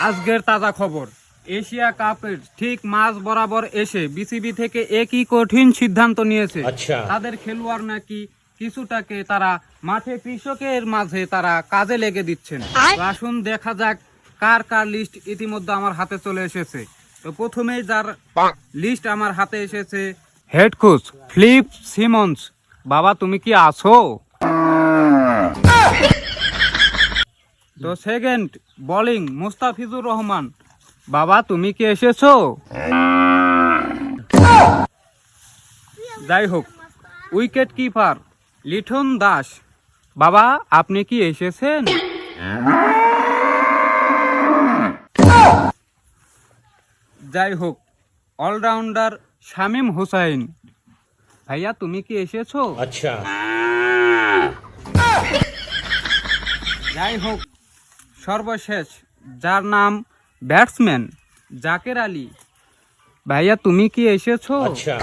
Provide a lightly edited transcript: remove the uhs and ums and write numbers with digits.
আজকের তাজা খবর, এশিয়া কাপের ঠিক মাঝ বরাবর এসে বিসিবি থেকে একই কঠিন সিদ্ধান্ত নিয়েছে। তাদের খেলোয়াড় নাকি কিছুটাকে তারা মাঠে কৃষকের মাঝে তারা কাজে লেগে দিচ্ছেন। তো আসুন দেখা যাক কার কার লিস্ট ইতিমধ্যে আমার হাতে চলে এসেছে। তো প্রথমেই যার লিস্ট আমার হাতে এসেছে, হেড কোচ ফিলিপ সিমন্স। বাবা তুমি কি আছো? তো সেকেন্ড বোলিং মুস্তাফিজুর রহমান। বাবা তুমি কি এসেছো? যাই হোক, উইকেট কিপার লিটন দাস। বাবা আপনি কি এসেছেন? যাই হোক, অলরাউন্ডার শামীম হুসাইন। ভাইয়া তুমি কি এসেছো? আচ্ছা। যাই হোক, সর্বশেষ যার নাম ব্যাটসম্যান জাকের আলী। ভাইয়া তুমি কি এসেছো? আচ্ছা।